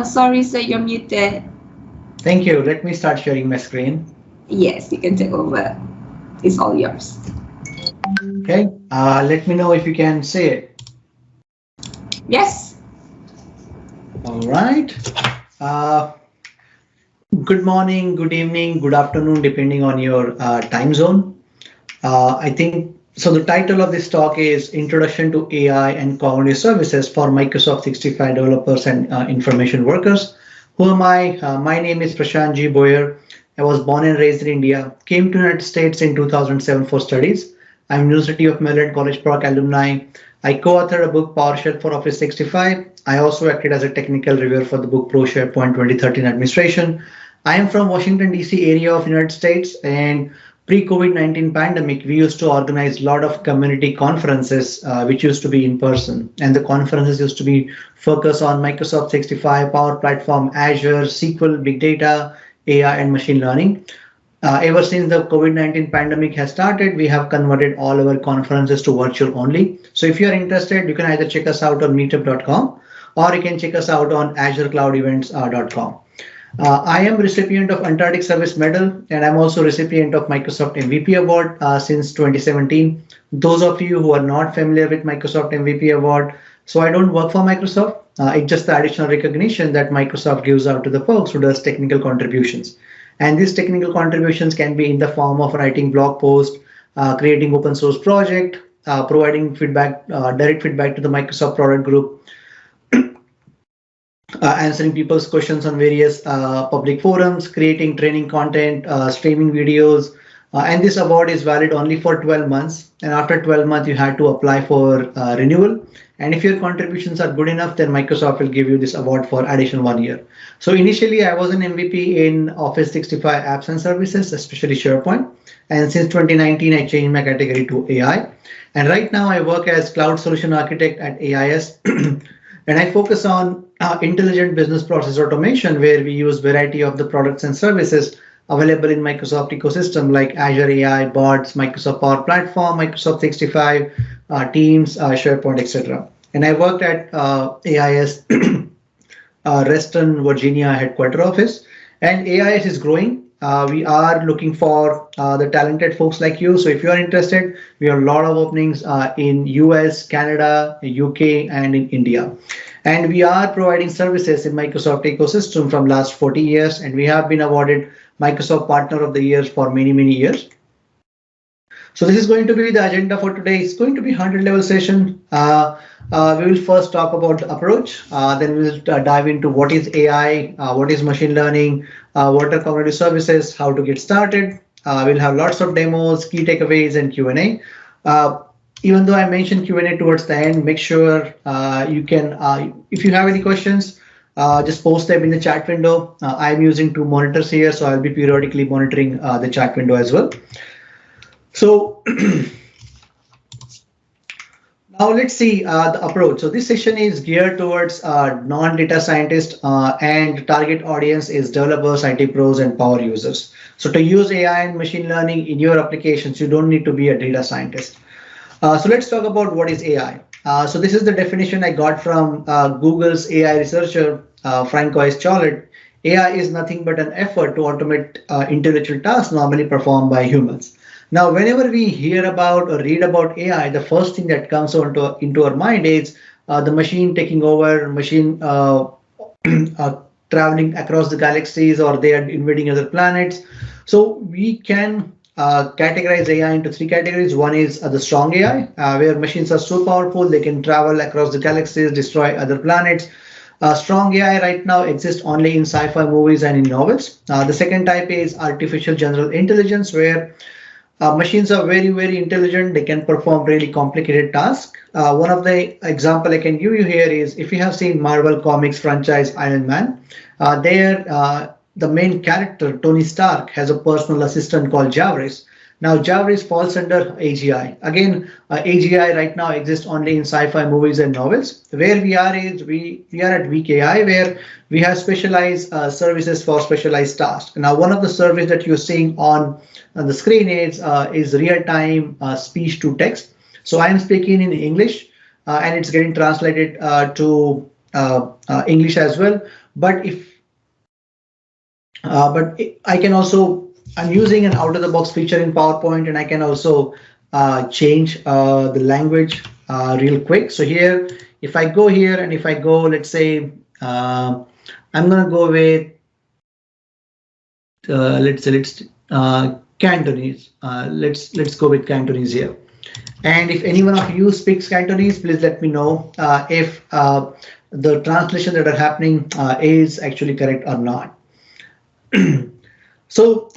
Sorry, sir, you're muted. Thank you. Let me start sharing my screen. Yes, you can take over. It's all yours. Okay. Let me know if you can see it. Yes. All right. Uh, Good morning, good evening, good afternoon, depending on your time zone. I think so. The title of this talk is Introduction to AI and Cognitive Services for Microsoft 65 Developers and Information Workers. Who am I? My name is Prashant G. Boyer. I was born and raised in India. Came to United States in 2007 for studies. I'm University of Maryland College Park alumni. I co-authored a book PowerShell for Office 65. I also acted as a technical reviewer for the book Pro SharePoint 2013 Administration. I am from Washington DC area of United States, and pre-COVID-19 pandemic, we used to organize a lot of community conferences, which used to be in person. And the conferences used to be focused on Microsoft 65, Power Platform, Azure, SQL, Big Data, AI, and machine learning. Ever since the COVID-19 pandemic has started, we have converted all our conferences to virtual only. So if you are interested, you can either check us out on meetup.com or you can check us out on azurecloudevents.com. I am recipient of Antarctic Service Medal, and I'm also recipient of Microsoft MVP Award since 2017. Those of you who are not familiar with Microsoft MVP Award, so I don't work for Microsoft. It's just the additional recognition that Microsoft gives out to the folks who does technical contributions. And these technical contributions can be in the form of writing blog posts, creating open source project, providing feedback, direct feedback to the Microsoft product group, answering people's questions on various public forums, creating training content, streaming videos. And this award is valid only for 12 months. And after 12 months, you had to apply for renewal. And if your contributions are good enough, then Microsoft will give you this award for additional 1 year. So initially, I was an MVP in Office 65 apps and services, especially SharePoint. And since 2019, I changed my category to AI. And right now, I work as Cloud Solution Architect at AIS. And I focus on intelligent business process automation, where we use variety of the products and services available in Microsoft ecosystem like Azure AI, bots, Microsoft Power Platform, Microsoft 65, Teams, SharePoint, etc. And I worked at AIS Reston, Virginia headquarter office, and AIS is growing. We are looking for the talented folks like you. So if you are interested, we have a lot of openings in US, Canada, UK, and in India. And we are providing services in Microsoft ecosystem from last 40 years, and we have been awarded Microsoft Partner of the Year for many, many years. So this is going to be the agenda for today. It's going to be 100 level session. We will first talk about the approach, then we will dive into what is AI, what is machine learning, what are cognitive services, how to get started. We'll have lots of demos, key takeaways, and Q&A. Even though I mentioned Q&A towards the end, make sure you can, if you have any questions, just post them in the chat window. I'm using 2 monitors here, so I'll be periodically monitoring the chat window as well. So now let's see the approach. So this session is geared towards non-data scientists and target audience is developers, IT pros, and power users. So to use AI and machine learning in your applications, you don't need to be a data scientist. So let's talk about what is AI. So this is the definition I got from Google's AI researcher, Francois Cholet. AI is nothing but an effort to automate intellectual tasks normally performed by humans. Now, whenever we hear about or read about AI, the first thing that comes into our mind is the machine taking over, machine traveling across the galaxies, or they are invading other planets. So we can categorize AI into 3 categories. One is the strong AI, where machines are so powerful they can travel across the galaxies, destroy other planets. Strong AI right now exists only in sci-fi movies and in novels. The second type is artificial general intelligence, where machines are very, very intelligent. They can perform really complicated tasks. One of the example I can give you here is if you have seen Marvel Comics franchise Iron Man, the main character, Tony Stark, has a personal assistant called Javris. Now, Javris falls under AGI. Again, AGI right now exists only in sci-fi movies and novels. Where we are is we are at weak AI, where we have specialized services for specialized tasks. Now, one of the services that you're seeing on the screen is real-time speech to text. So I am speaking in English, and it's getting translated to English as well. But I can also, I'm using an out of the box feature in PowerPoint, and I can also change the language real quick. So here, if I go here and if I go, let's say, I'm going to go with, let's Cantonese. Let's go with Cantonese here. And if any one of you speaks Cantonese, please let me know if the translation that are happening is actually correct or not. So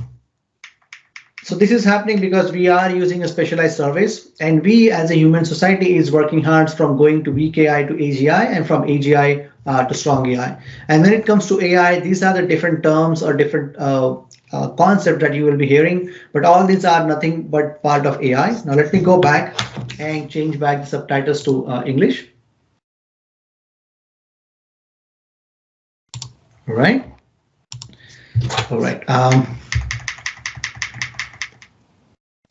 this is happening because we are using a specialized service, and we as a human society is working hard from going to weak AI to AGI, and from AGI to strong AI. And when it comes to AI, these are the different terms or different concept that you will be hearing, but all these are nothing but part of AI. Now let me go back and change back the subtitles to English. All right.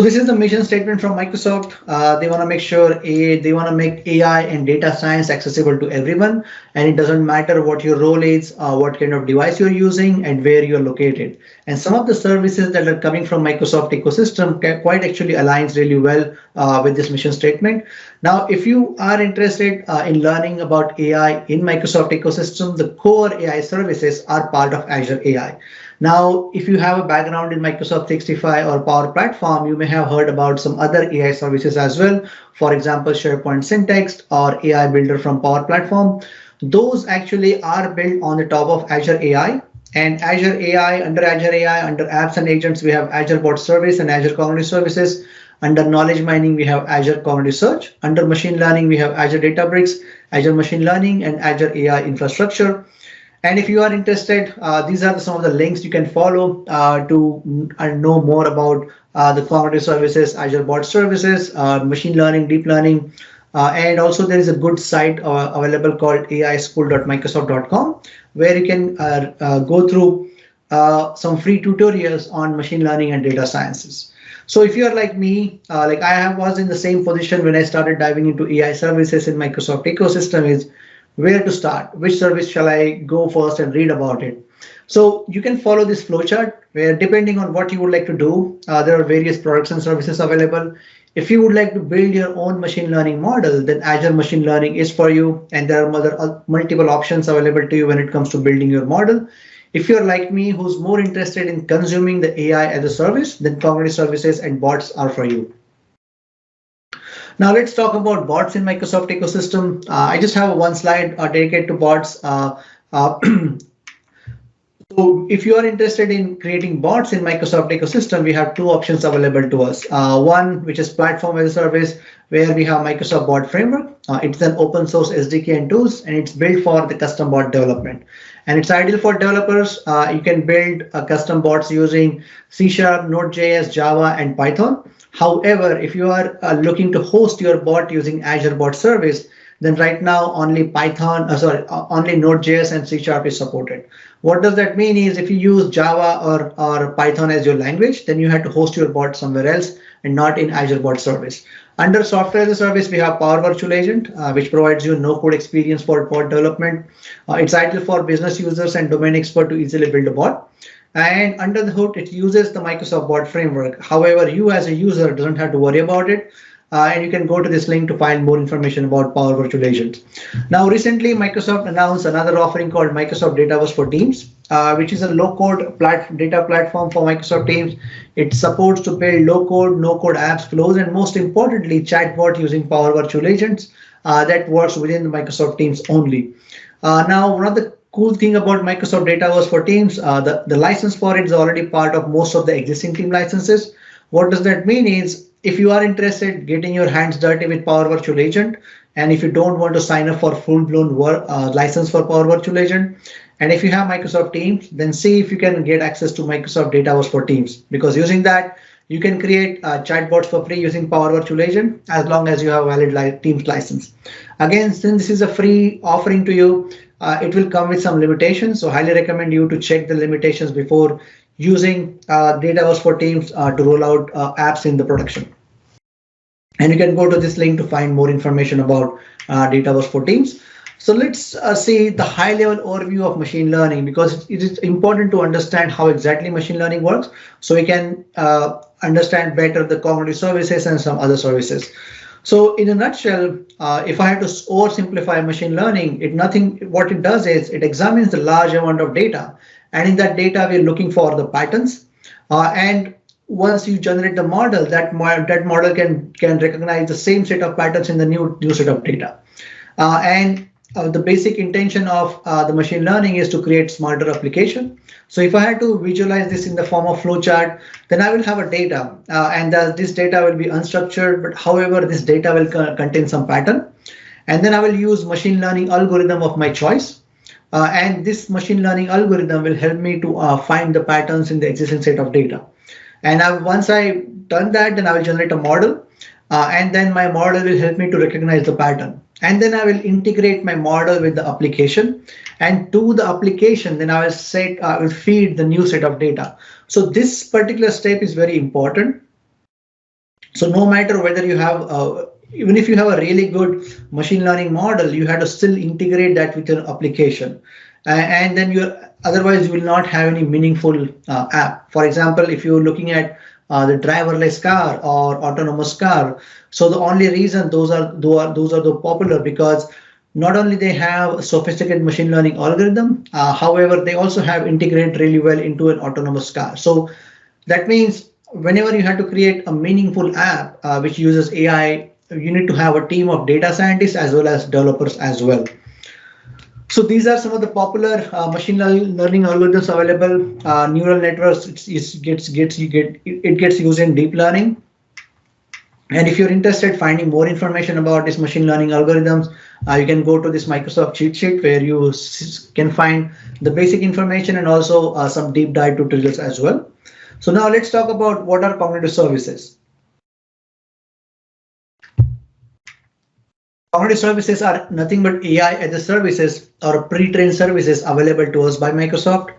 This is the mission statement from Microsoft. They want to make sure they want to make AI and data science accessible to everyone, and it doesn't matter what your role is, what kind of device you're using, and where you're located. And some of the services that are coming from Microsoft ecosystem quite actually aligns really well with this mission statement. Now, if you are interested in learning about AI in Microsoft ecosystem, the core AI services are part of Azure AI. Now, if you have a background in Microsoft 365 or Power Platform, you may have heard about some other AI services as well. For example, SharePoint Syntex or AI Builder from Power Platform. Those actually are built on the top of Azure AI. And Azure AI, under apps and agents, we have Azure Bot Service and Azure Cognitive Services. Under knowledge mining, we have Azure Cognitive Search. Under machine learning, we have Azure Databricks, Azure Machine Learning, and Azure AI Infrastructure. And if you are interested, these are some of the links you can follow to know more about the cognitive services, Azure Bot Services, machine learning, deep learning. And also there is a good site available called aischool.microsoft.com, where you can go through some free tutorials on machine learning and data sciences. So if you're like me, like I was in the same position when I started diving into AI services in Microsoft ecosystem, is where to start, which service shall I go first and read about it. So you can follow this flowchart where, depending on what you would like to do, there are various products and services available. If you would like to build your own machine learning model, then Azure Machine Learning is for you, and there are multiple options available to you when it comes to building your model. If you're like me, who's more interested in consuming the AI as a service, then cognitive services and bots are for you. Now let's talk about bots in Microsoft ecosystem. I just have one slide dedicated to bots. So if you are interested in creating bots in Microsoft ecosystem, we have two options available to us. One, which is platform as a service, where we have Microsoft Bot Framework. It's an open source SDK and tools, and it's built for the custom bot development. And it's ideal for developers. You can build custom bots using C#, Node.js, Java, and Python. However, if you are looking to host your bot using Azure Bot Service, then right now only only Node.js and C# is supported. What does that mean is, if you use Java or Python as your language, then you have to host your bot somewhere else and not in Azure Bot Service. Under software as a service, we have Power Virtual Agent, which provides you no code experience for bot development. It's ideal for business users and domain expert to easily build a bot. And under the hood, it uses the Microsoft Bot Framework. However, you as a user doesn't have to worry about it. And you can go to this link to find more information about Power Virtual Agent. Now, recently, Microsoft announced another offering called Microsoft Dataverse for Teams, which is a low-code data platform for Microsoft Teams. It supports to build low-code, no-code apps, flows, and most importantly, chatbot using Power Virtual Agents that works within the Microsoft Teams only. Now, one of the cool thing about Microsoft Dataverse for Teams, the license for it is already part of most of the existing team licenses. What does that mean is, if you are interested in getting your hands dirty with Power Virtual Agent, and if you don't want to sign up for full-blown license for Power Virtual Agent, and if you have Microsoft Teams, then see if you can get access to Microsoft Dataverse for Teams, because using that, you can create chatbots for free using Power Virtual Agent as long as you have a valid Teams license. Again, since this is a free offering to you, it will come with some limitations. So highly recommend you to check the limitations before using Dataverse for Teams to roll out apps in the production. And you can go to this link to find more information about Dataverse for Teams. So let's see the high level overview of machine learning, because it is important to understand how exactly machine learning works so we can understand better the cognitive services and some other services. So in a nutshell, if I had to oversimplify machine learning, what it does is it examines the large amount of data, and in that data we're looking for the patterns. And once you generate the model, that model can recognize the same set of patterns in the new set of data. And the basic intention of the machine learning is to create smarter application. So if I had to visualize this in the form of flowchart, then I will have a data, and this data will be unstructured, but however, this data will contain some pattern. And then I will use machine learning algorithm of my choice. And this machine learning algorithm will help me to find the patterns in the existing set of data. And once I done that, then I will generate a model, and then my model will help me to recognize the pattern. And then I will integrate my model with the application, and to the application, then I will feed the new set of data. So this particular step is very important. So no matter whether you have, even if you have a really good machine learning model, you have to still integrate that with your application. And then otherwise you will not have any meaningful app. For example, if you're looking at the driverless car or autonomous car, so the only reason those are popular because not only they have a sophisticated machine learning algorithm, however, they also have integrated really well into an autonomous car. So that means whenever you have to create a meaningful app which uses AI, you need to have a team of data scientists as well as developers as well. So these are some of the popular machine learning algorithms available. Neural networks, it gets used in deep learning. And if you're interested finding more information about this machine learning algorithms, you can go to this Microsoft cheat sheet where you can find the basic information and also some deep dive tutorials as well. So now let's talk about what are cognitive services. Cognitive services are nothing but AI as a services or pre-trained services available to us by Microsoft.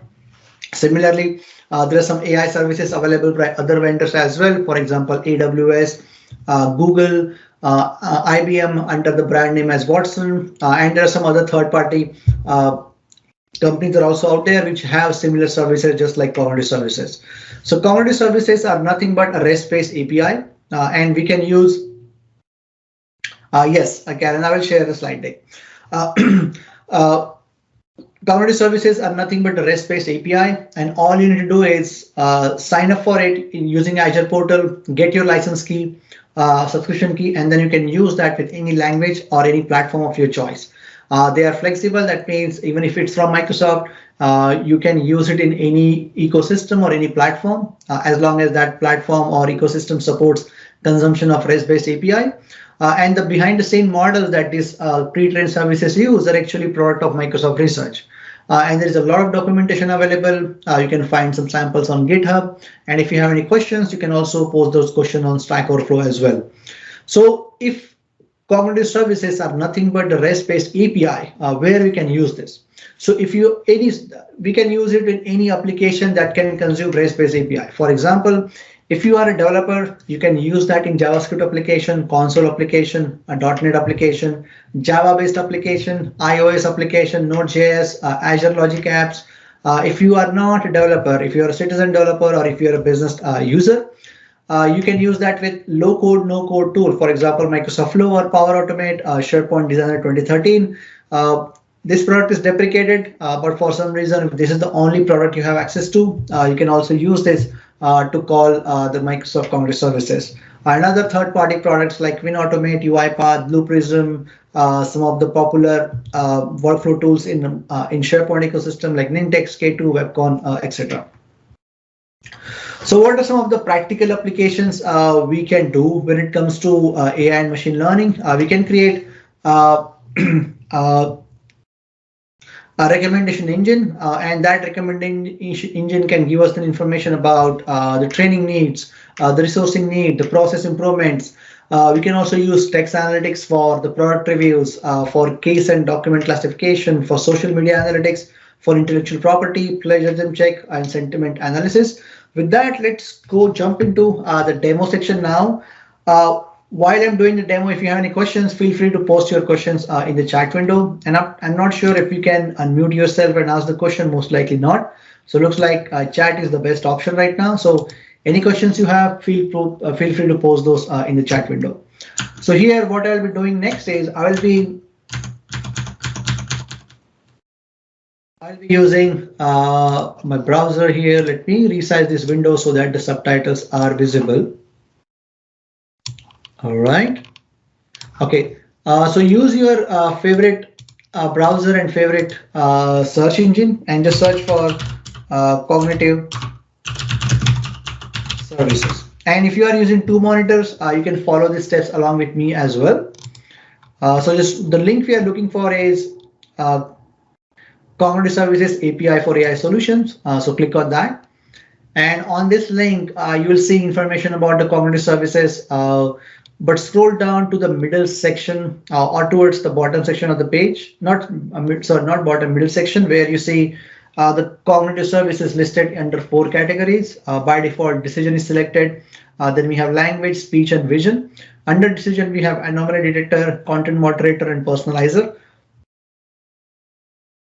Similarly, there are some AI services available by other vendors as well. For example, AWS, Google, IBM under the brand name as Watson, and there are some other third-party companies that are also out there which have similar services just like cognitive services. So cognitive services are nothing but a REST-based API, and we can use yes, Karen, I will share the slide deck. Cognitive services are nothing but a REST-based API, and all you need to do is sign up for it using Azure portal, get your license key, subscription key, and then you can use that with any language or any platform of your choice. They are flexible. That means even if it's from Microsoft, you can use it in any ecosystem or any platform, as long as that platform or ecosystem supports consumption of REST-based API. And the behind the scene models that these pre-trained services use are actually product of Microsoft research. And there is a lot of documentation available. You can find some samples on GitHub. And if you have any questions, you can also post those questions on Stack Overflow as well. So if cognitive services are nothing but the REST-based API, where we can use this. So we can use it in any application that can consume REST-based API. For example, if you are a developer, you can use that in JavaScript application, console application, a .NET application, Java-based application, iOS application, Node.js, Azure Logic Apps. If you are not a developer, if you're a citizen developer, or if you're a business user, you can use that with low-code, no-code tool. For example, Microsoft Flow or Power Automate, SharePoint Designer 2013. This product is deprecated, but for some reason, if this is the only product you have access to, you can also use this to call the Microsoft Cognitive Services. Another third-party products like WinAutomate, UiPath, Blue Prism, some of the popular workflow tools in SharePoint ecosystem like Nintex, K2, Webcon, etc. So what are some of the practical applications we can do when it comes to AI and machine learning? We can create a recommendation engine, and that recommendation engine can give us the information about the training needs, the resourcing need, the process improvements. We can also use text analytics for the product reviews, for case and document classification, for social media analytics, for intellectual property, plagiarism check, and sentiment analysis. With that, let's go jump into the demo section now. while I'm doing the demo, if you have any questions, feel free to post your questions in the chat window. And I'm not sure if you can unmute yourself and ask the question, most likely not. So it looks like chat is the best option right now. So any questions you have, feel free to post those in the chat window. So here, what I'll be doing next is I'll be using my browser here. Let me resize this window so that the subtitles are visible. All right. Okay. So use your favorite browser and favorite search engine and just search for cognitive services. And if you are using 2 monitors, you can follow the steps along with me as well. So just the link we are looking for is Cognitive Services API for AI Solutions. So click on that. And on this link, you will see information about the cognitive services, but scroll down to the middle section or towards the bottom section of the page, not bottom, middle section, where you see the cognitive services listed under 4 categories. By default, decision is selected. Then we have language, speech, and vision. Under decision, we have anomaly detector, content moderator, and personalizer.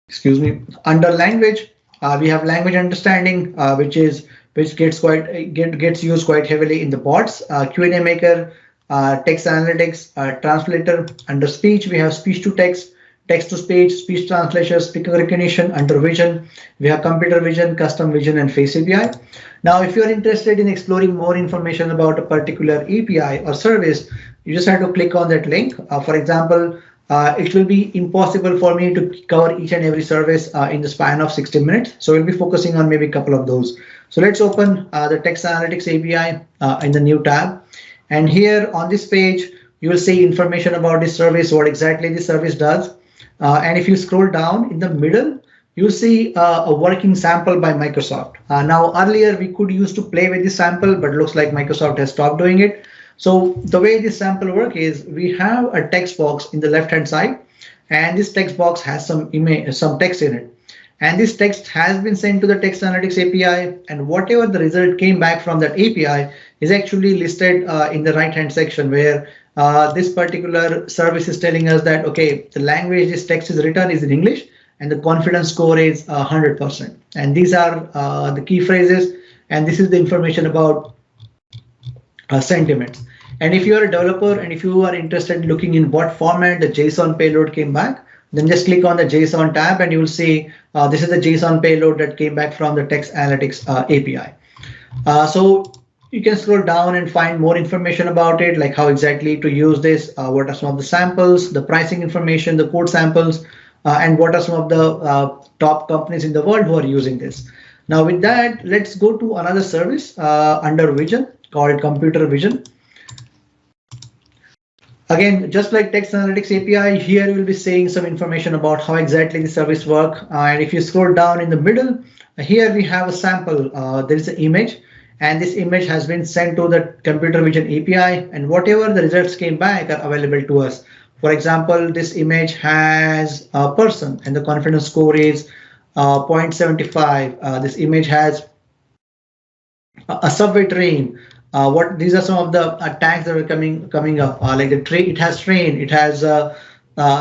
Excuse me. Under language, we have language understanding, which gets used quite heavily in the bots. Q&A maker, text analytics, translator. Under speech, we have speech to text, text to speech, speech translation, speaker recognition. Under vision, we have computer vision, custom vision, and face API. Now, if you're interested in exploring more information about a particular API or service, you just have to click on that link. For example, it will be impossible for me to cover each and every service in the span of 60 minutes. So we'll be focusing on maybe a couple of those. So let's open the text analytics API in the new tab. And here on this page, you will see information about this service, what exactly the service does. And if you scroll down in the middle, you'll see a working sample by Microsoft. Now, earlier we could use to play with this sample, but it looks like Microsoft has stopped doing it. So the way this sample works is we have a text box in the left-hand side, and this text box has some text in it. And this text has been sent to the text analytics API, and whatever the result came back from that API is actually listed in the right-hand section, where this particular service is telling us that, okay, the language this text is written is in English, and the confidence score is 100%. And these are the key phrases, and this is the information about sentiments. And if you are a developer and if you are interested in looking in what format the JSON payload came back, then just click on the JSON tab and you will see this is the JSON payload that came back from the text analytics API. So you can scroll down and find more information about it, like how exactly to use this, what are some of the samples, the pricing information, the code samples, and what are some of the top companies in the world who are using this. Now with that, let's go to another service under vision called computer vision. Again, just like text analytics API, here you will be seeing some information about how exactly the service work. And if you scroll down in the middle, here we have a sample. There is an image, and this image has been sent to the computer vision API, and whatever the results came back are available to us. For example, this image has a person, and the confidence score is 0.75. This image has a subway train. These are some of the tags that are coming up, like the train. It has train, it has a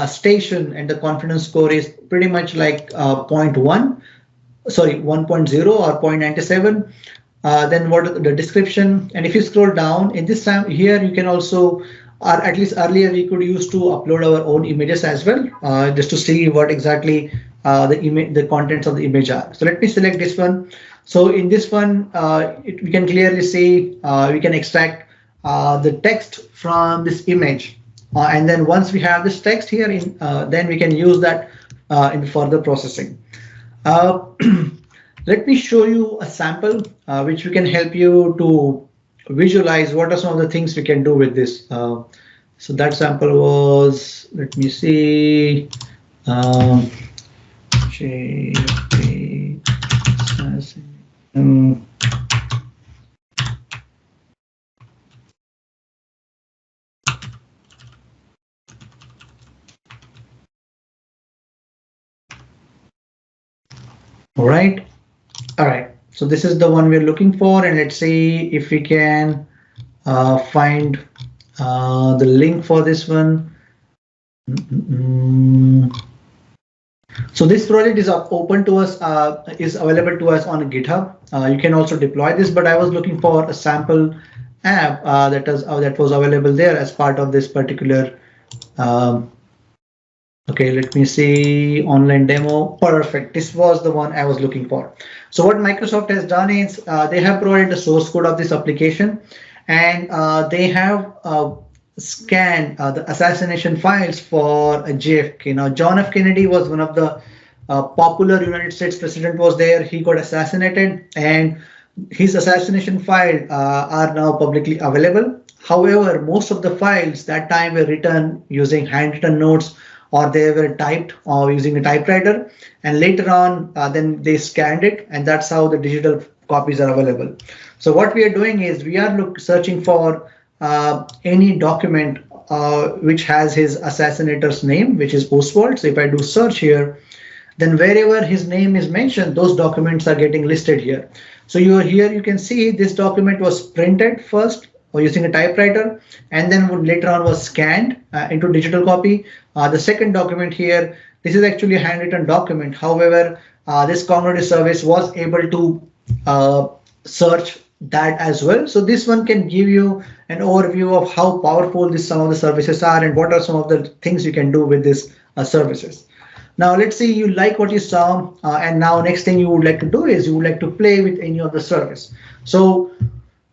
station, and the confidence score is pretty much like 1.0 or 0.97. Then what the description, and if you scroll down in this time here, you can also, or at least earlier we could use to upload our own images as well, just to see what exactly the contents of the image are. So let me select this one. So in this one, we can clearly see we can extract the text from this image, and then once we have this text here, then we can use that in further processing. Let me show you a sample which we can help you to visualize what are some of the things we can do with this. So that sample was, let me see, all right. So this is the one we're looking for, and let's see if we can find the link for this one. So this project is open to us, is available to us on GitHub. You can also deploy this, but I was looking for a sample app that was available there as part of this particular. Okay, let me see, online demo. Perfect. This was the one I was looking for. So what Microsoft has done is they have provided the source code of this application, and they have scanned the assassination files for JFK. Now, John F. Kennedy was one of the popular United States president was there. He got assassinated, and his assassination file are now publicly available. However, most of the files that time were written using handwritten notes, or they were typed or using a typewriter, and later on then they scanned it, and that's how the digital copies are available. So what we are doing is we are searching for any document which has his assassinator's name, which is Oswald. So if I do search here, then wherever his name is mentioned, those documents are getting listed here. So you can see this document was printed first or using a typewriter, and then later on was scanned into digital copy. The second document here, this is actually a handwritten document. However, this cognitive service was able to search that as well. So this one can give you an overview of how powerful some of the services are and what are some of the things you can do with these services. Now let's say you like what you saw, and now next thing you would like to do is you would like to play with any of the service. So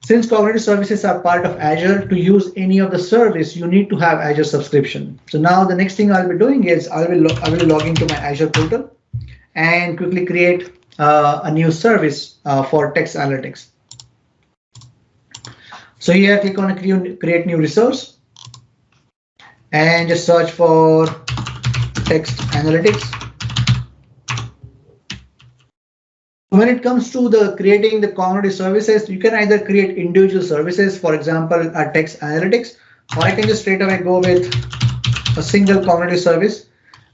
since cognitive services are part of Azure, to use any of the service, you need to have Azure subscription. So now the next thing I'll be doing is I will log into my Azure portal and quickly create a new service for text analytics. So here, click on create new resource and just search for text analytics. When it comes to creating the cognitive services, you can either create individual services, for example, text analytics, or I can just straight away go with a single cognitive service,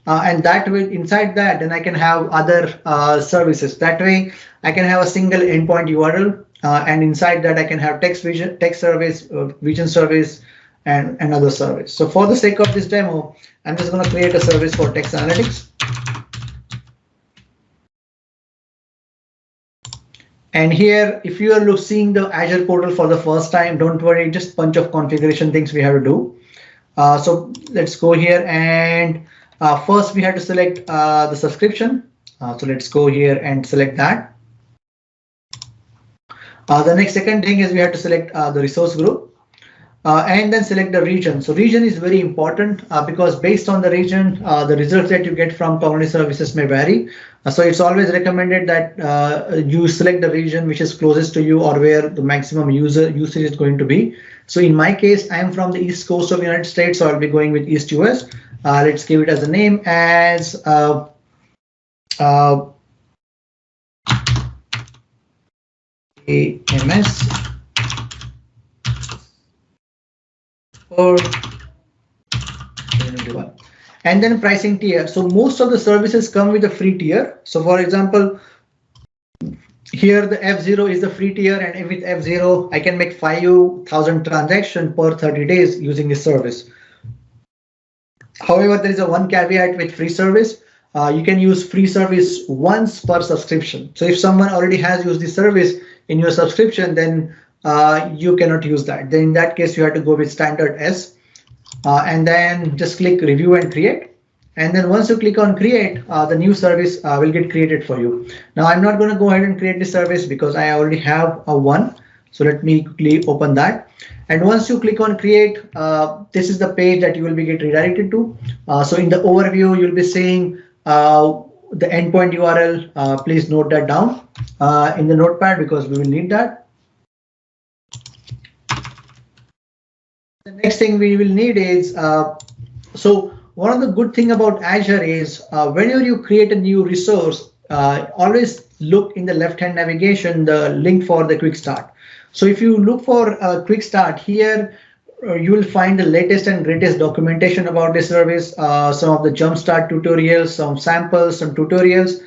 and that will inside that, then I can have other services. That way, I can have a single endpoint URL, and inside that I can have text service, vision service, and another service. So for the sake of this demo, I'm just going to create a service for text analytics. And here, if you are seeing the Azure portal for the first time, don't worry, just a bunch of configuration things we have to do. So let's go here, and first we have to select the subscription. So let's go here and select that. The second thing is we have to select the resource group. And then select the region. So region is very important because based on the region, the results that you get from cognitive services may vary. So it's always recommended that you select the region which is closest to you or where the maximum usage is going to be. So in my case, I'm from the East Coast of the United States, so I'll be going with East US. Let's give it as a name as aMS. Or and then pricing tier. So most of the services come with a free tier. So for example, here the F0 is the free tier, and with F0 I can make 5,000 transactions per 30 days using this service. However, there is a one caveat with free service. You can use free service once per subscription. So if someone already has used this service in your subscription, then you cannot use that. Then in that case, you have to go with standard S, and then just click review and create. And then once you click on create, the new service will get created for you. Now I'm not going to go ahead and create this service because I already have a one. So let me quickly open that. And once you click on create, this is the page that you will be get redirected to. So in the overview, you'll be seeing the endpoint URL. Please note that down in the notepad because we will need that. The next thing we will need is, so one of the good thing about Azure is whenever you create a new resource, always look in the left-hand navigation, the link for the quick start. So if you look for a quick start here, you will find the latest and greatest documentation about this service, some of the jumpstart tutorials, some samples, some tutorials.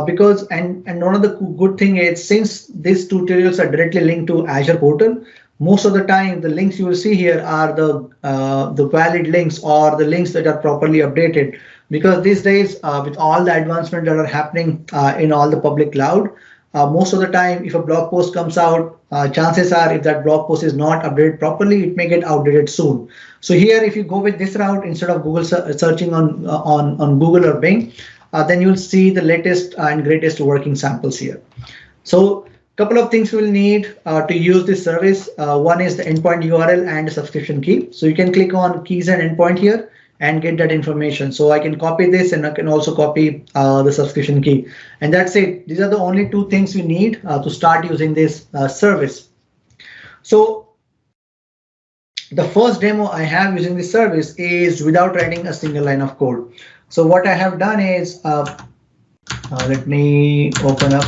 Because one of the good thing is since these tutorials are directly linked to Azure portal, most of the time the links you will see here are the valid links or the links that are properly updated, because these days with all the advancements that are happening in all the public cloud, most of the time if a blog post comes out, chances are if that blog post is not updated properly, it may get outdated soon. So here if you go with this route instead of Google searching on Google or Bing, then you'll see the latest and greatest working samples here. So couple of things we'll need to use this service. One is the endpoint URL and the subscription key. So you can click on keys and endpoint here and get that information. So I can copy this and I can also copy the subscription key. And that's it. These are the only two things we need to start using this service. So the first demo I have using this service is without writing a single line of code. So what I have done is, let me open up.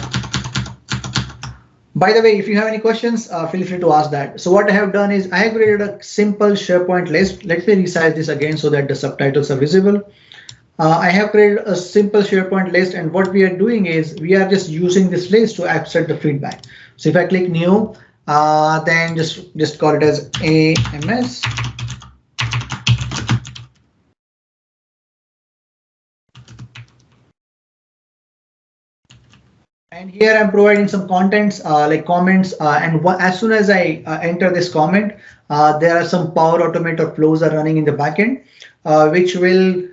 By the way, if you have any questions, feel free to ask that. So what I have done is I have created a simple SharePoint list. Let me resize this again so that the subtitles are visible. I have created a simple SharePoint list, and what we are doing is we are just using this list to abstract the feedback. So if I click new, then just call it as aMS. And here I'm providing some contents like comments, and as soon as I enter this comment, there are some Power Automate or flows are running in the backend, which will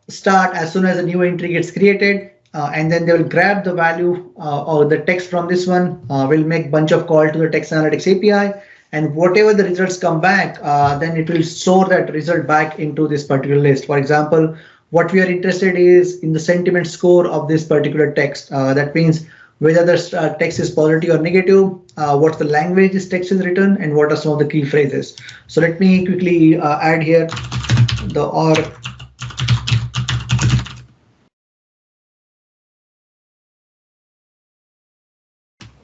start as soon as a new entry gets created, and then they will grab the value or the text from this one, will make bunch of call to the text analytics API, and whatever the results come back, then it will store that result back into this particular list. For example, what we are interested is in the sentiment score of this particular text. That means whether the text is positive or negative, what the language this text is written, and what are some of the key phrases. So let me quickly add here the or.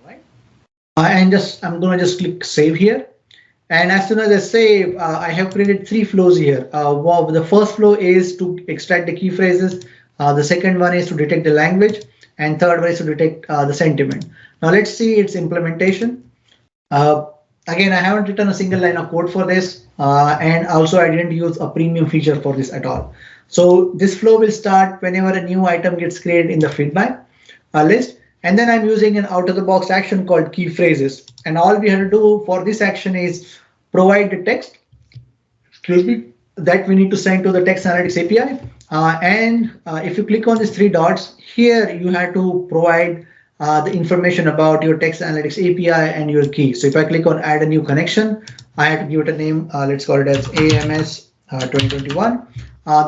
Right. And I'm going to just click save here. And as soon as I save, I have created three flows here. The first flow is to extract the key phrases. The second one is to detect the language. And third one is to detect the sentiment. Now let's see its implementation. Again, I haven't written a single line of code for this. And also I didn't use a premium feature for this at all. So this flow will start whenever a new item gets created in the feedback list. And then I'm using an out-of-the-box action called key phrases. And all we have to do for this action is provide the text that we need to send to the text analytics API. If you click on these three dots, here you have to provide the information about your text analytics API and your key. So if I click on add a new connection, I have to give it a name. Let's call it as aMS 2021.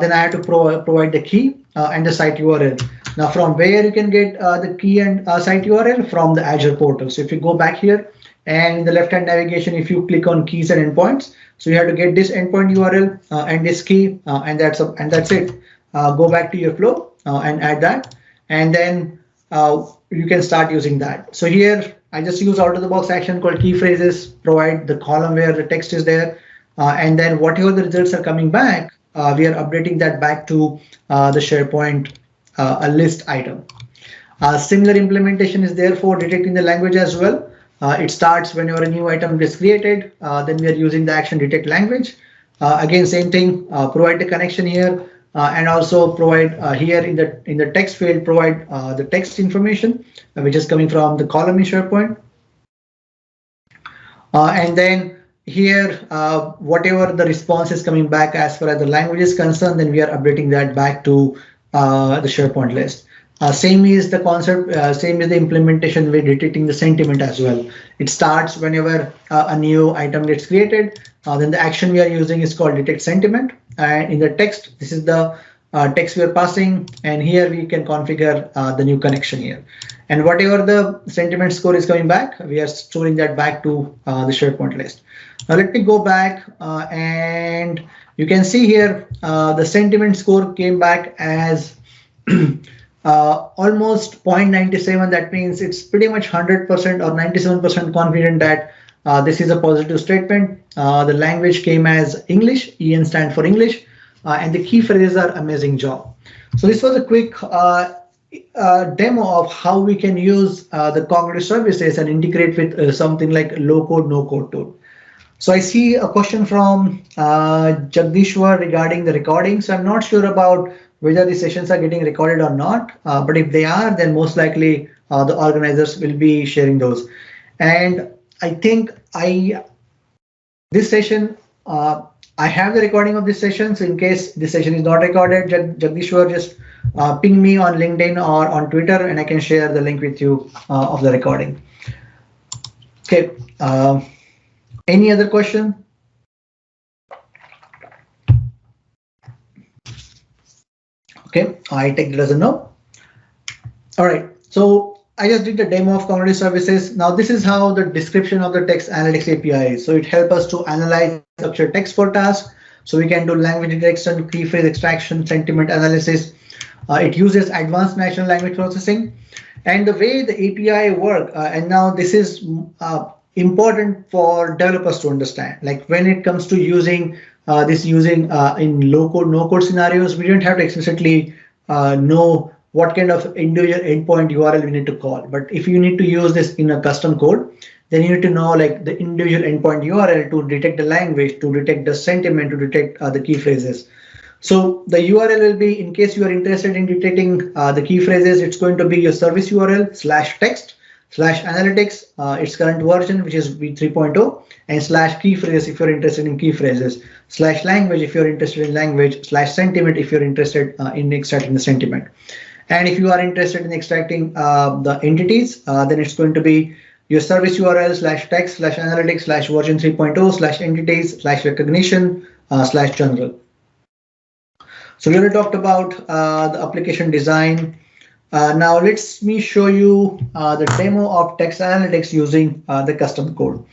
Then I have to provide the key and the site URL. Now, from where you can get the key and site URL? From the Azure portal. So if you go back here and in the left-hand navigation, if you click on keys and endpoints, so you have to get this endpoint URL and this key, and that's it. Go back to your flow and add that, and then you can start using that. So here I just use out-of-the-box action called key phrases, provide the column where the text is there, and then whatever the results are coming back, we are updating that back to the SharePoint a list item. Similar implementation is there for detecting the language as well. It starts whenever a new item is created. Then we are using the action detect language. Again, same thing. Provide the connection here, and also provide here in the text field. Provide the text information, which is coming from the column in SharePoint. And then here, whatever the response is coming back as far as the language is concerned, then we are updating that back to the SharePoint list. Same is the concept, same is the implementation with detecting the sentiment as well. It starts whenever a new item gets created. Then the action we are using is called detect sentiment. And in the text, this is the text we are passing. And here we can configure the new connection here. And whatever the sentiment score is coming back, we are storing that back to the SharePoint list. Now let me go back and you can see here the sentiment score came back as almost 0.97. That means it's pretty much 100% or 97% confident that this is a positive statement. The language came as English, EN stand for English, and the key phrases are amazing job. So this was a quick demo of how we can use the cognitive services and integrate with something like low code, no code tool. So I see a question from Jagdishwar regarding the recording. So I'm not sure about whether the sessions are getting recorded or not, but if they are, then most likely the organizers will be sharing those. And I think this session, I have the recording of this session. So in case this session is not recorded, Jagdishwar, just ping me on LinkedIn or on Twitter, and I can share the link with you of the recording. Okay. Any other question? Okay, I take that as a no. All right, so I just did the demo of cognitive services. Now this is how the description of the text analytics API is. So it helps us to analyze structured text for tasks. So we can do language detection, key phrase extraction, sentiment analysis. It uses advanced natural language processing. And the way the API work, and now this is important for developers to understand. Like when it comes to using in low code, no code scenarios, we don't have to explicitly know what kind of individual endpoint URL we need to call. But if you need to use this in a custom code, then you need to know like the individual endpoint URL to detect the language, to detect the sentiment, to detect the key phrases. So the URL will be, in case you are interested in detecting the key phrases, it's going to be your service URL /text/analytics, its current version, which is v3.0, and /key phrases if you're interested in key phrases, /language if you're interested in language, /sentiment if you're interested in extracting the sentiment. And if you are interested in extracting the entities, then it's going to be your service URL /text/analytics /version 3.0 /entities /recognition /general. So we already talked about the application design. Now let me show you the demo of text analytics using the custom code.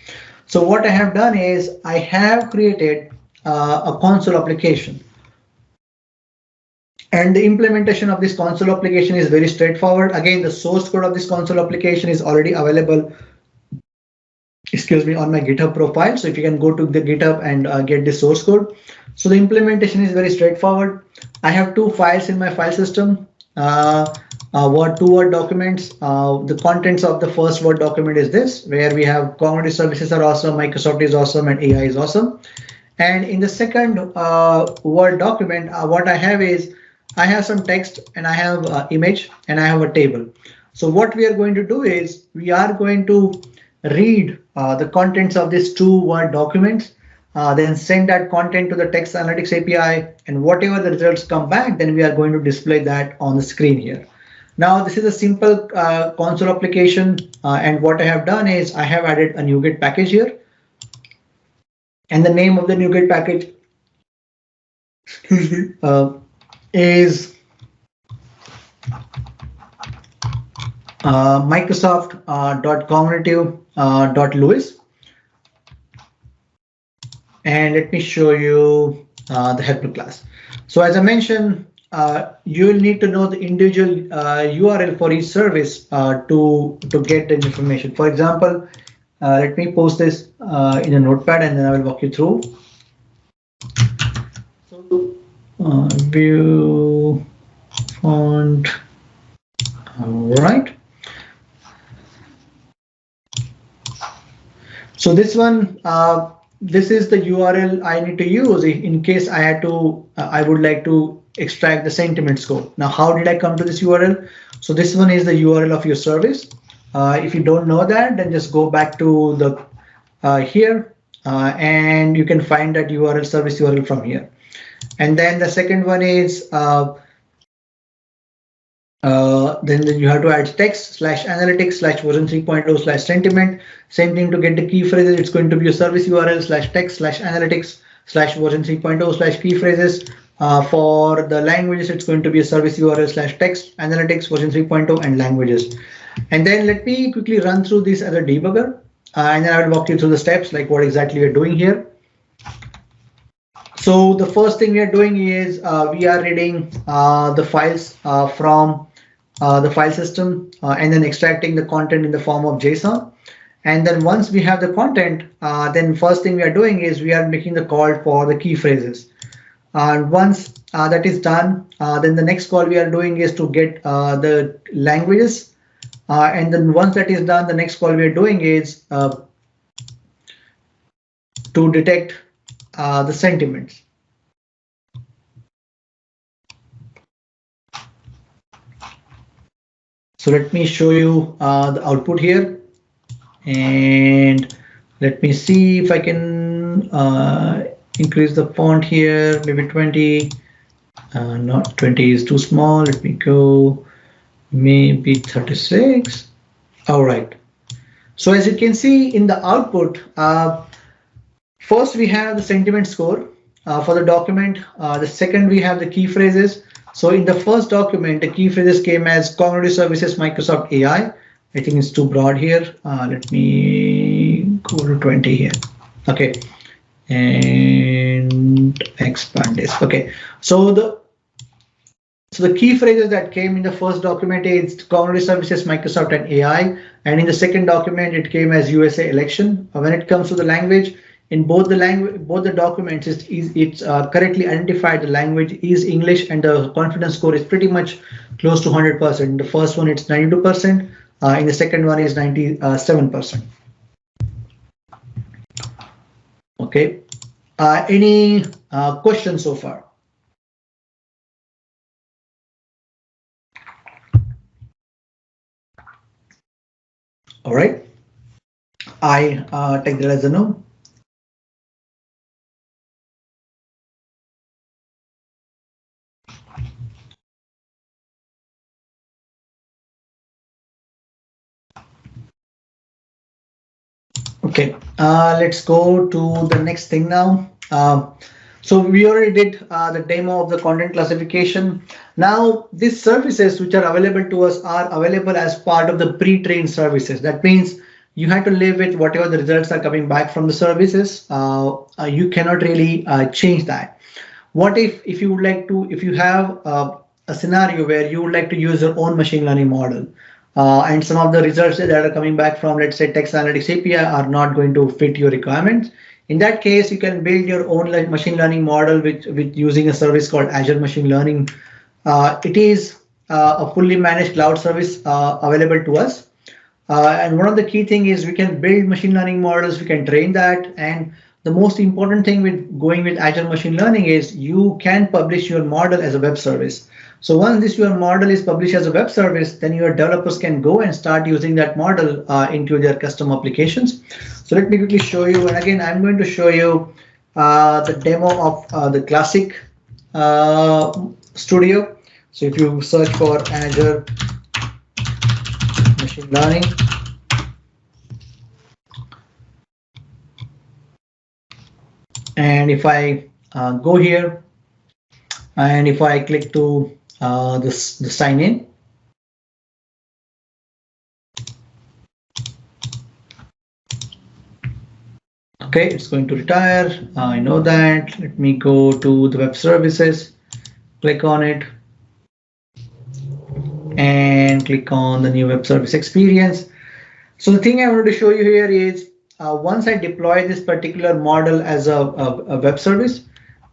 So what I have done is I have created a console application. And the implementation of this console application is very straightforward. Again, the source code of this console application is already available, on my GitHub profile. So if you can go to the GitHub and get the source code. So the implementation is very straightforward. I have two files in my file system, two Word documents. The contents of the first Word document is this, where we have cognitive services are awesome, Microsoft is awesome, and AI is awesome. And in the second Word document, what I have is I have some text and I have image and I have a table. So what we are going to do is we are going to read the contents of these two Word documents, then send that content to the text analytics API, and whatever the results come back, then we are going to display that on the screen here. Now this is a simple console application, and what I have done is I have added a NuGet package here, and the name of the NuGet package is Microsoft.cognitive.Lewis. And let me show you the helper class. So as I mentioned, you will need to know the individual URL for each service to get the information. For example, let me post this in a notepad and then I will walk you through. So view font, all right. So this one, this is the URL I need to use in case I would like to extract the sentiment score. Now, how did I come to this URL? So this one is the URL of your service. If you don't know that, then just go back to the here and you can find that URL, service URL from here. And then the second one is then you have to add text /analytics /version 3.0 /sentiment. Same thing to get the key phrases. It's going to be your service URL /text /analytics /version 3.0 /key phrases. For the languages, it's going to be a service URL /text analytics version 3.0 and languages. And then let me quickly run through this as a debugger, and then I will walk you through the steps like what exactly we're doing here. So the first thing we are doing is we are reading the files from the file system and then extracting the content in the form of JSON. And then once we have the content, then first thing we are doing is we are making the call for the key phrases. And once that is done, then the next call we are doing is to get the languages. And then once that is done, the next call we are doing is to detect the sentiments. So let me show you the output here, and let me see if I can increase the font here, maybe 20. Not 20 is too small. Let me go maybe 36. All right. So as you can see in the output, first we have the sentiment score for the document. The second we have the key phrases. So in the first document, the key phrases came as Cognitive Services Microsoft AI. I think it's too broad here. Let me go to 20 here. Okay, and expand this. Okay, so the key phrases that came in the first document is Cognitive Services Microsoft and AI, and in the second document it came as USA election. When it comes to the language, in both the documents, it's correctly identified the language is English, and the confidence score is pretty much close to 100%. In the first one it's 92%. In the second one is 97%. Okay. Any questions so far? All right. I take that as a no. Okay, let's go to the next thing now. So we already did the demo of the content classification. Now these services which are available to us are available as part of the pre-trained services. That means you have to live with whatever the results are coming back from the services. You cannot really change that. What if you would like to, if you have a scenario where you would like to use your own machine learning model, and some of the results that are coming back from, let's say, text analytics API are not going to fit your requirements. In that case, you can build your own machine learning model with using a service called Azure Machine Learning. It is a fully managed cloud service available to us. And one of the key things is we can build machine learning models, we can train that. And the most important thing with going with Azure Machine Learning is you can publish your model as a web service. So once your model is published as a web service, then your developers can go and start using that model into their custom applications. So let me quickly show you. And again, I'm going to show you the demo of the classic studio. So if you search for Azure Machine Learning, and if I go here, and if I click to the sign in, okay, it's going to retire. I know that. Let me go to the web services, click on it, and click on the new web service experience. So the thing I wanted to show you here is once I deploy this particular model as a web service,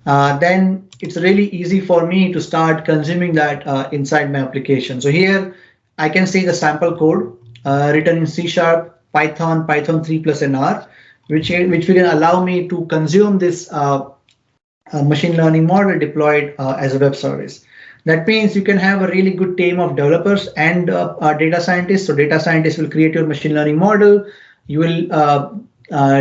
then it's really easy for me to start consuming that inside my application. So here I can see the sample code written in C#, Python 3 plus and R, which will allow me to consume this machine learning model deployed as a web service. That means you can have a really good team of developers and data scientists. So data scientists will create your machine learning model. You will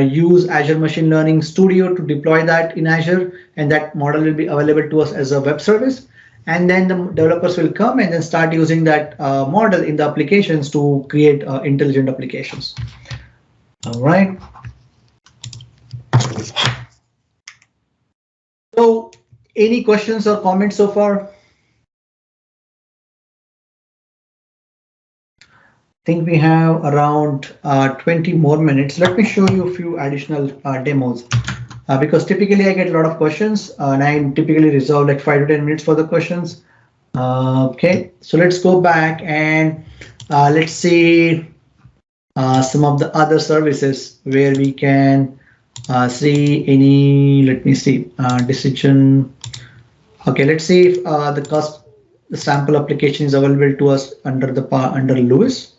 use Azure Machine Learning Studio to deploy that in Azure, and that model will be available to us as a web service. And then the developers will come and then start using that model in the applications to create intelligent applications. All right. So any questions or comments so far? I think we have around 20 more minutes. Let me show you a few additional demos because typically I get a lot of questions and I typically reserve like 5 to 10 minutes for the questions. Okay, so let's go back and let's see some of the other services where we can see any, let me see, decision Okay, let's see if the sample application is available to us under Lewis.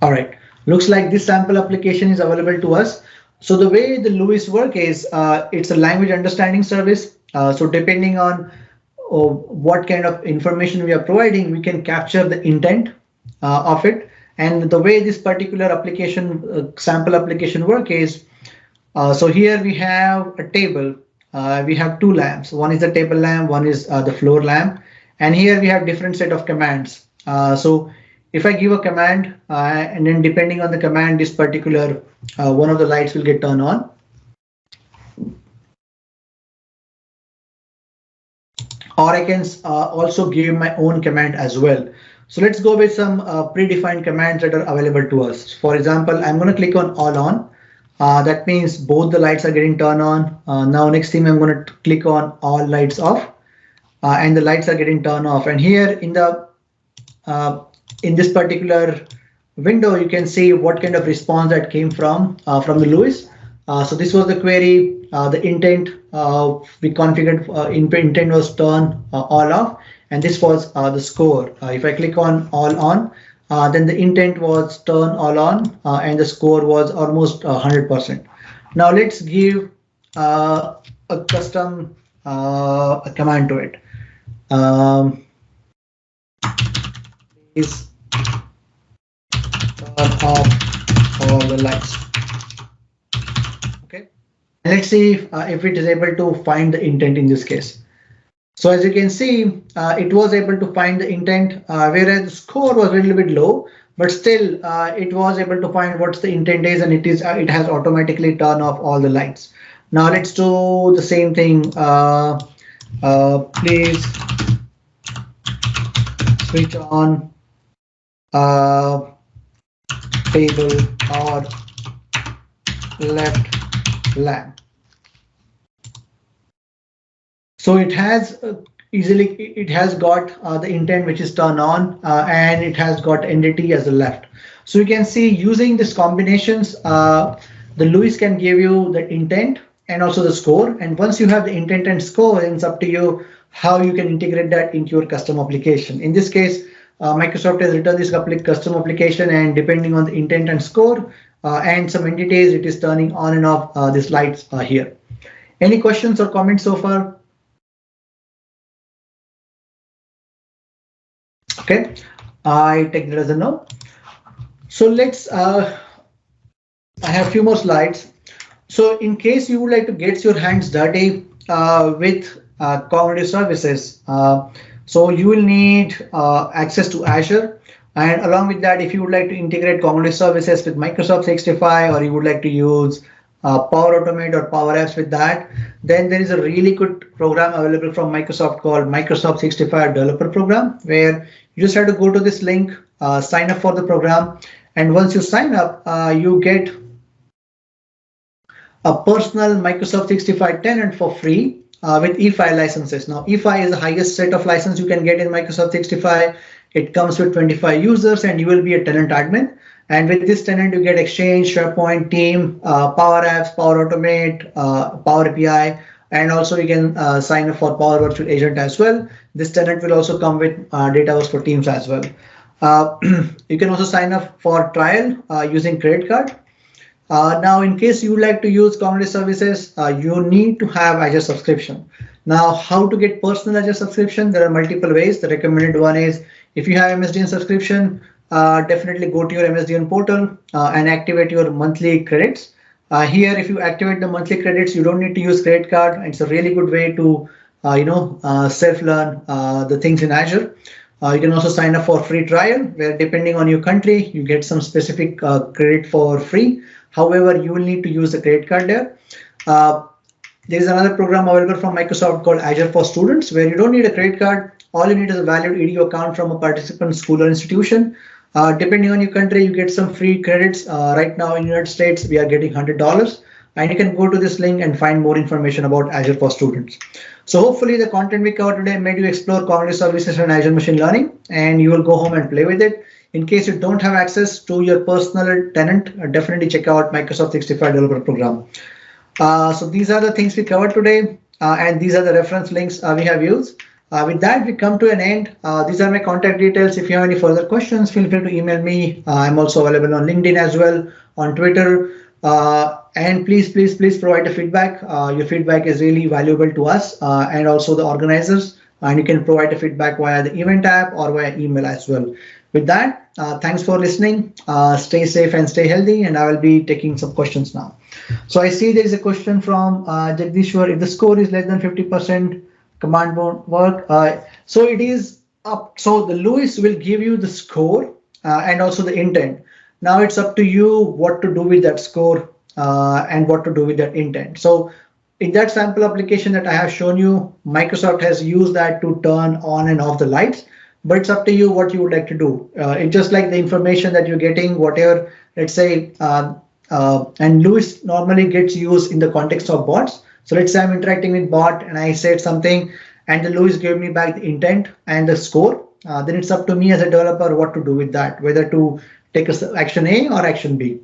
All right, looks like this sample application is available to us. So the way the Lewis work is, it's a language understanding service. So depending on what kind of information we are providing, we can capture the intent of it. And the way this particular application, sample application work is, so here we have a table. We have two lamps. One is the table lamp, one is the floor lamp. And here we have different set of commands. So if I give a command and then depending on the command, this particular one of the lights will get turned on. Or I can also give my own command as well. So let's go with some predefined commands that are available to us. For example, I'm going to click on all on. That means both the lights are getting turned on. Now next thing I'm going to click on all lights off and the lights are getting turned off. And here in this particular window, you can see what kind of response that came from the Lewis. So this was the query, the intent we configured, intent was turn all off, and this was the score. If I click on all on, then the intent was turn all on and the score was almost 100%. Now let's give a custom a command to it. Please turn off all the lights. Okay, and let's see if it is able to find the intent in this case. So as you can see, it was able to find the intent, whereas the score was a little bit low, but still it was able to find what's the intent is, and it has automatically turned off all the lights. Now let's do the same thing. Please switch on table or left lamp. So it has it has got the intent which is turned on and it has got entity as the left. So you can see using these combinations, the Lewis can give you the intent and also the score. And once you have the intent and score, it's up to you how you can integrate that into your custom application. In this case, Microsoft has written this custom application, and depending on the intent and score and some entities, it is turning on and off these lights here. Any questions or comments so far? Okay, I take that as a no. So let's, I have a few more slides. So in case you would like to get your hands dirty with cognitive services, so you will need access to Azure. And along with that, if you would like to integrate cognitive services with Microsoft 365, or you would like to use Power Automate or Power Apps with that, then there is a really good program available from Microsoft called Microsoft 365 Developer Program, where you just have to go to this link, sign up for the program. And once you sign up, you get a personal Microsoft 365 tenant for free with E5 licenses. Now, E5 is the highest set of license you can get in Microsoft 365. It comes with 25 users and you will be a tenant admin. And with this tenant, you get Exchange, SharePoint, Team, Power Apps, Power Automate, Power API, and also you can sign up for Power Virtual Agent as well. This tenant will also come with Dataverse for Teams as well. You can also sign up for trial using credit card. Now, in case you would like to use cognitive services, you need to have Azure subscription. Now, how to get personal Azure subscription? There are multiple ways. The recommended one is if you have MSDN subscription, definitely go to your MSDN portal and activate your monthly credits. Here, if you activate the monthly credits, you don't need to use credit card. It's a really good way to, self-learn the things in Azure. You can also sign up for free trial, where depending on your country, you get some specific credit for free. However, you will need to use the credit card there. There is another program available from Microsoft called Azure for Students, where you don't need a credit card. All you need is a valid EDU account from a participant school or institution. Depending on your country, you get some free credits. Right now in the United States, we are getting $100. And you can go to this link and find more information about Azure for Students. So hopefully the content we covered today made you explore cognitive services and Azure machine learning, and you will go home and play with it. In case you don't have access to your personal tenant, definitely check out Microsoft 365 Developer Program. So these are the things we covered today, and these are the reference links we have used. With that, we come to an end. These are my contact details. If you have any further questions, feel free to email me. I'm also available on LinkedIn as well, on Twitter. And please provide the feedback. Your feedback is really valuable to us and also the organizers. And you can provide the feedback via the event app or via email as well. With that, thanks for listening. Stay safe and stay healthy. And I will be taking some questions now. So I see there is a question from Jagdishwar. If the score is less than 50%, command won't work. So it is up. So the Lewis will give you the score and also the intent. Now it's up to you what to do with that score and what to do with that intent. So in that sample application that I have shown you, Microsoft has used that to turn on and off the lights, but it's up to you what you would like to do. It's just like the information that you're getting, whatever, let's say, and Lewis normally gets used in the context of bots. So let's say I'm interacting with bot and I said something and the Lewis gave me back the intent and the score. Then it's up to me as a developer what to do with that, whether to take action A or action B.